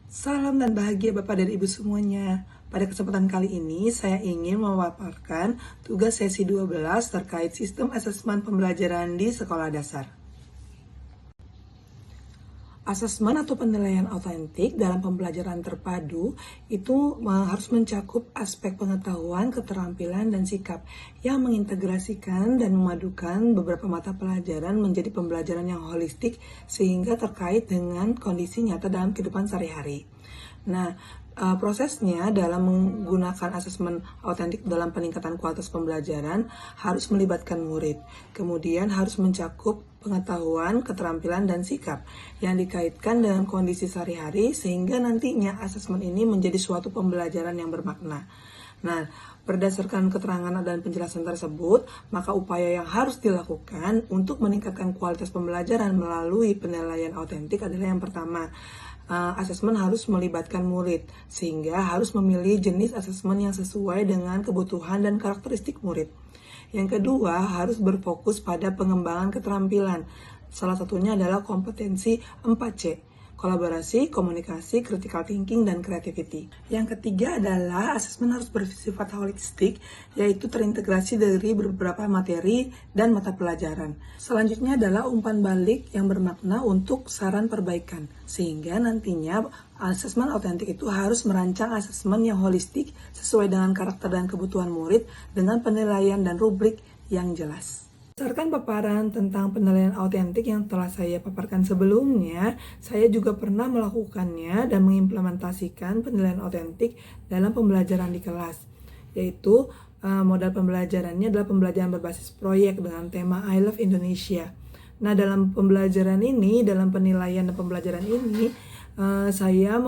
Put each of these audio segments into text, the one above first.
Salam dan bahagia Bapak dan Ibu semuanya. Pada kesempatan kali ini, saya ingin memaparkan tugas sesi 12 terkait sistem asesmen pembelajaran di sekolah dasar. Asesmen atau penilaian autentik dalam pembelajaran terpadu itu harus mencakup aspek pengetahuan, keterampilan, dan sikap yang mengintegrasikan dan memadukan beberapa mata pelajaran menjadi pembelajaran yang holistik sehingga terkait dengan kondisi nyata dalam kehidupan sehari-hari. Nah, prosesnya dalam menggunakan asesmen autentik dalam peningkatan kualitas pembelajaran harus melibatkan murid. Kemudian harus mencakup pengetahuan, keterampilan, dan sikap yang dikaitkan dengan kondisi sehari-hari sehingga nantinya asesmen ini menjadi suatu pembelajaran yang bermakna. Nah, berdasarkan keterangan dan penjelasan tersebut, maka upaya yang harus dilakukan untuk meningkatkan kualitas pembelajaran melalui penilaian autentik adalah yang pertama, asesmen harus melibatkan murid, sehingga harus memilih jenis asesmen yang sesuai dengan kebutuhan dan karakteristik murid. Yang kedua, harus berfokus pada pengembangan keterampilan. Salah satunya adalah kompetensi 4C. Kolaborasi, komunikasi, critical thinking, dan creativity. Yang ketiga adalah asesmen harus bersifat holistik, yaitu terintegrasi dari beberapa materi dan mata pelajaran. Selanjutnya adalah umpan balik yang bermakna untuk saran perbaikan, sehingga nantinya asesmen autentik itu harus merancang asesmen yang holistik sesuai dengan karakter dan kebutuhan murid dengan penilaian dan rubrik yang jelas. Berdasarkan paparan tentang penilaian autentik yang telah saya paparkan sebelumnya, saya juga pernah melakukannya dan mengimplementasikan penilaian autentik dalam pembelajaran di kelas, yaitu modal pembelajarannya adalah pembelajaran berbasis proyek dengan tema I Love Indonesia. Nah, dalam pembelajaran ini, dalam penilaian dan pembelajaran ini, saya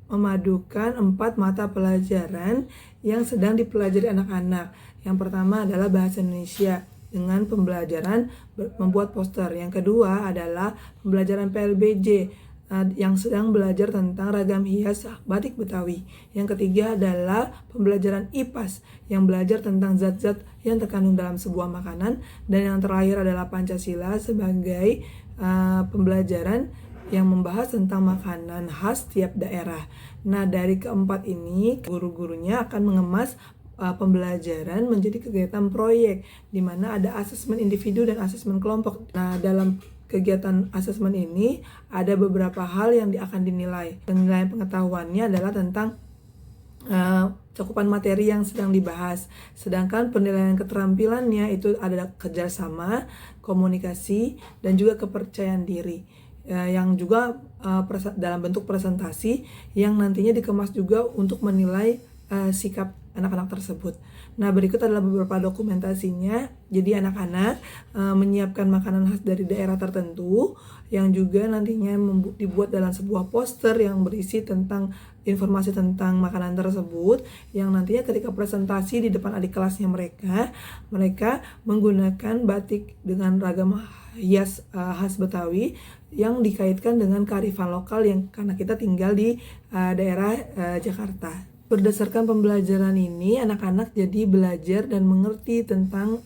memadukan 4 mata pelajaran yang sedang dipelajari anak-anak. Yang pertama adalah bahasa Indonesia dengan pembelajaran membuat poster. Yang kedua adalah pembelajaran PLBJ yang sedang belajar tentang ragam hias batik Betawi. Yang ketiga adalah pembelajaran IPAS yang belajar tentang zat-zat yang terkandung dalam sebuah makanan. Dan yang terakhir adalah Pancasila sebagai pembelajaran yang membahas tentang makanan khas tiap daerah. Nah, dari keempat ini, guru-gurunya akan mengemas pembelajaran menjadi kegiatan proyek di mana ada asesmen individu dan asesmen kelompok. Nah, dalam kegiatan asesmen ini ada beberapa hal yang akan dinilai. Penilaian pengetahuannya adalah tentang cakupan materi yang sedang dibahas. Sedangkan penilaian keterampilannya itu ada kerjasama, komunikasi, dan juga kepercayaan diri. Yang juga dalam bentuk presentasi yang nantinya dikemas juga untuk menilai sikap anak-anak tersebut. Nah, berikut adalah beberapa dokumentasinya. Jadi anak-anak menyiapkan makanan khas dari daerah tertentu yang juga nantinya dibuat dalam sebuah poster yang berisi tentang informasi tentang makanan tersebut, yang nantinya ketika presentasi di depan adik kelasnya mereka menggunakan batik dengan ragam hias khas Betawi yang dikaitkan dengan kearifan lokal yang karena kita tinggal di daerah Jakarta. Berdasarkan pembelajaran ini, anak-anak jadi belajar dan mengerti tentang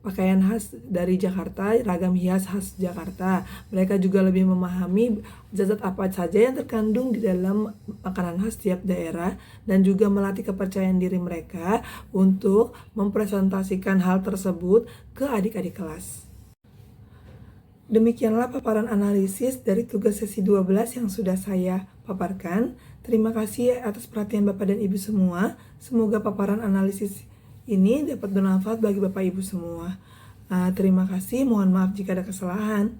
pakaian khas dari Jakarta, ragam hias khas Jakarta. Mereka juga lebih memahami zat-zat apa saja yang terkandung di dalam makanan khas tiap daerah dan juga melatih kepercayaan diri mereka untuk mempresentasikan hal tersebut ke adik-adik kelas. Demikianlah paparan analisis dari tugas sesi 12 yang sudah saya paparkan. Terima kasih atas perhatian Bapak dan Ibu semua. Semoga paparan analisis ini dapat bermanfaat bagi Bapak Ibu semua. Terima kasih, mohon maaf jika ada kesalahan.